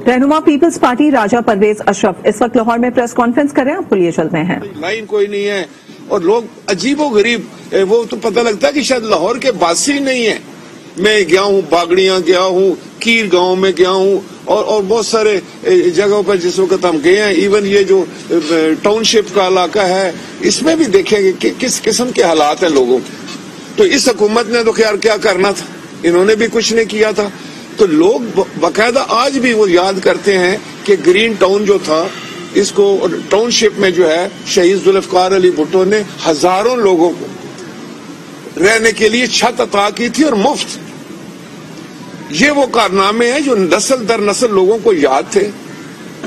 रहनुमा peoples party राजा परवेज अशरफ इस वक्त लाहौर में प्रेस कॉन्फ्रेंस कर रहे हैं, आपको लिए चलते हैं। लाइन कोई नहीं है और लोग अजीबो गरीब, वो तो पता लगता है कि शायद लाहौर के बासी नहीं है। मैं गया हूँ, बागड़ियाँ गया हूँ, कीर गांव में गया हूँ और बहुत सारे जगहों पर जिस वक्त हम गए हैं। इवन ये जो टाउनशिप का इलाका है, इसमें भी देखेंगे कि किस किस्म के हालात हैं लोगों के। तो इस हुकूमत ने तो खैर क्या करना था, इन्होंने भी कुछ नहीं किया था। तो लोग बाकायदा आज भी वो याद करते हैं कि ग्रीन टाउन जो था, इसको टाउनशिप में जो है शहीद जुल्फकार अली भुट्टो ने हजारों लोगों को रहने के लिए छत अता की थी और मुफ्त। ये वो कारनामे हैं जो नस्ल दर नस्ल लोगों को याद थे।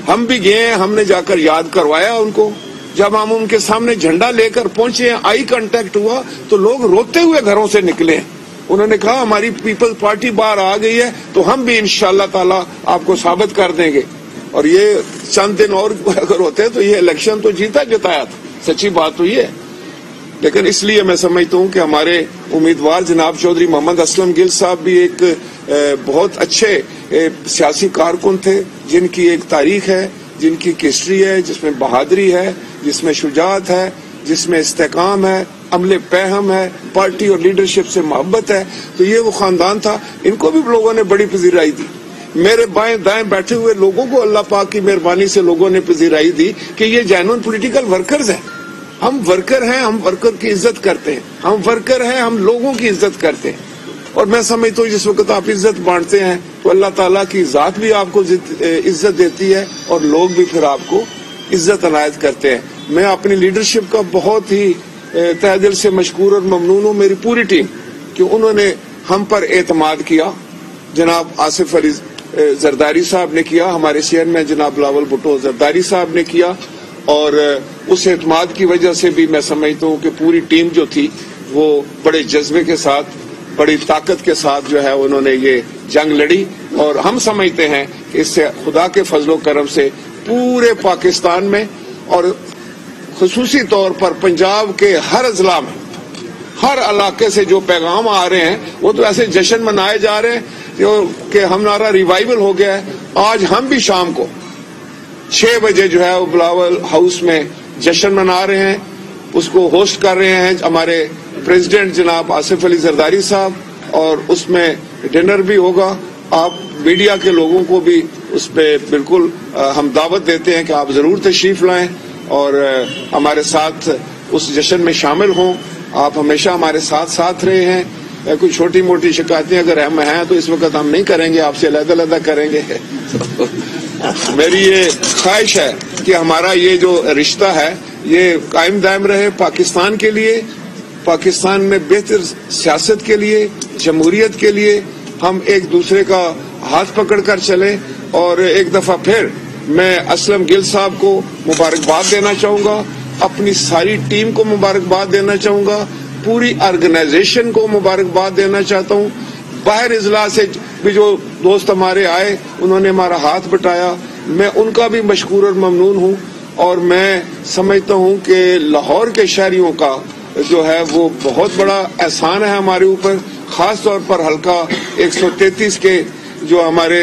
हम भी गए हैं, हमने जाकर याद करवाया उनको। जब हम उनके सामने झंडा लेकर पहुंचे हैं, आई कांटेक्ट हुआ तो लोग रोते हुए घरों से निकले। उन्होंने कहा हमारी पीपल्स पार्टी बाहर आ गई है तो हम भी इंशाअल्लाह ताला आपको साबित कर देंगे। और ये चंद दिन और अगर होते तो ये इलेक्शन तो जीता जिताया था, सच्ची बात तो ये है। लेकिन इसलिए मैं समझता हूँ कि हमारे उम्मीदवार जनाब चौधरी मोहम्मद असलम गिल साहब भी एक बहुत अच्छे सियासी कारकुन थे, जिनकी एक तारीख है, जिनकी हिस्ट्री है, जिसमें बहादुरी है, जिसमें शुजात है, जिसमें इस्तेकाम है, अमले पैहम है, पार्टी और लीडरशिप से मोहब्बत है। तो ये वो खानदान था, इनको भी लोगों ने बड़ी पजीराई दी। मेरे बाएं दाएं बैठे हुए लोगों को अल्लाह पाक की मेहरबानी से लोगों ने पजीराई दी कि ये जेन्युइन पॉलिटिकल वर्कर्स हैं। हम वर्कर हैं, हम वर्कर की इज्जत करते हैं, हम वर्कर हैं, हम लोगों की इज्जत करते हैं। और मैं समझता हूँ जिस वक्त आप इज्जत बांटते हैं तो अल्लाह ताला की जात भी आपको इज्जत देती है और लोग भी फिर आपको इज्जत अनायत करते हैं। मैं अपनी लीडरशिप का बहुत ही तहे दिल से मशकूर और ममनून हूँ, मेरी पूरी टीम, कि उन्होंने हम पर एतमाद किया। जनाब आसिफ अली जरदारी साहब ने किया, हमारे चेयरमैन जनाब बिलावल भुट्टो जरदारी साहब ने किया। और उस एतमाद की वजह से भी मैं समझता हूँ कि पूरी टीम जो थी वो बड़े जज्बे के साथ, बड़ी ताकत के साथ जो है उन्होंने ये जंग लड़ी। और हम समझते हैं कि इससे खुदा के फजलो करम से पूरे पाकिस्तान में और खुसूसी तौर पर पंजाब के हर अजला में, हर इलाके से जो पैगाम आ रहे हैं वो तो ऐसे जश्न मनाए जा रहे हैं कि हमारा रिवाइवल हो गया है। आज हम भी शाम को 6 बजे जो है वो बिलावल हाउस में जश्न मना रहे हैं, उसको होस्ट कर रहे हैं हमारे प्रेसिडेंट जनाब आसिफ अली जरदारी साहब, और उसमें डिनर भी होगा। आप मीडिया के लोगों को भी उस पर बिल्कुल हम दावत देते हैं कि आप जरूर तशरीफ लाएं और हमारे साथ उस जश्न में शामिल हों। आप हमेशा हमारे साथ रहे हैं। कोई छोटी मोटी शिकायतें अगर हम हैं तो इस वक्त हम नहीं करेंगे, आपसे अलग करेंगे। मेरी ये ख्वाहिश है कि हमारा ये जो रिश्ता है ये कायम दायम रहे पाकिस्तान के लिए, पाकिस्तान में बेहतर सियासत के लिए, जमहूरियत के लिए। हम एक दूसरे का हाथ पकड़ कर चले। और एक दफा फिर मैं असलम गिल साहब को मुबारकबाद देना चाहूंगा, अपनी सारी टीम को मुबारकबाद देना चाहूंगा, पूरी ऑर्गेनाइजेशन को मुबारकबाद देना चाहता हूं। बाहर इजला से भी जो दोस्त हमारे आए, उन्होंने हमारा हाथ बटाया, मैं उनका भी मशकूर और ममनून हूं। और मैं समझता हूं कि लाहौर के शहरियों का जो है वो बहुत बड़ा एहसान है हमारे ऊपर, खास तौर पर हल्का 133 के जो हमारे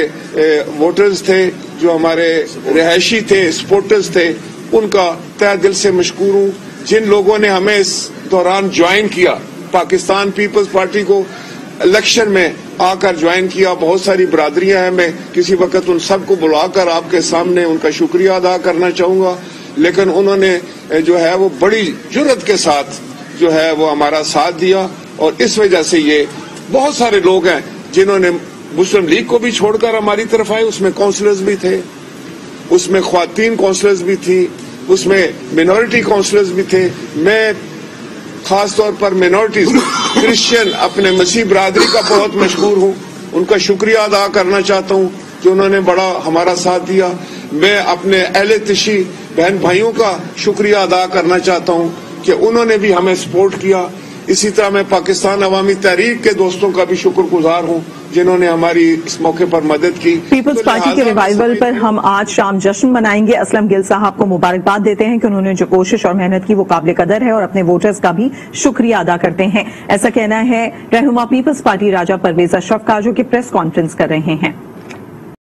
वोटर्स थे, जो हमारे रिहायशी थे, सपोर्टर्स थे, उनका तहे दिल से मशकूर हूँ। जिन लोगों ने हमें इस दौरान ज्वाइन किया, पाकिस्तान पीपल्स पार्टी को इलेक्शन में आकर ज्वाइन किया, बहुत सारी बरादरियां हैं। मैं किसी वक्त उन सबको बुलाकर आपके सामने उनका शुक्रिया अदा करना चाहूंगा। लेकिन उन्होंने जो है वो बड़ी जुर्रत के साथ जो है वो हमारा साथ दिया। और इस वजह से ये बहुत सारे लोग हैं जिन्होंने मुस्लिम लीग को भी छोड़कर हमारी तरफ आए। उसमें काउंसलर्स भी थे, उसमें ख्वातीन काउंसलर्स भी थी, उसमें मिनॉरिटी काउंसलर्स भी थे। मैं खास तौर पर मिनॉरिटीज क्रिश्चियन अपने मसीह बरादरी का बहुत मशहूर हूँ, उनका शुक्रिया अदा करना चाहता हूँ कि उन्होंने बड़ा हमारा साथ दिया। मैं अपने अहले तिशी बहन भाइयों का शुक्रिया अदा करना चाहता हूँ कि उन्होंने भी हमें सपोर्ट किया। इसी तरह मैं पाकिस्तान अवामी तहरीक के दोस्तों का भी शुक्रगुजार हूँ जिन्होंने हमारी इस मौके पर मदद की। पीपल्स पार्टी के रिवाइवल पर हम आज शाम जश्न मनाएंगे। असलम गिल साहब को मुबारकबाद देते हैं कि उन्होंने जो कोशिश और मेहनत की वो काबिल कदर है और अपने वोटर्स का भी शुक्रिया अदा करते हैं। ऐसा कहना है रहनुमा पीपल्स पार्टी राजा परवेज अशरफ का, जो कि प्रेस कॉन्फ्रेंस कर रहे हैं।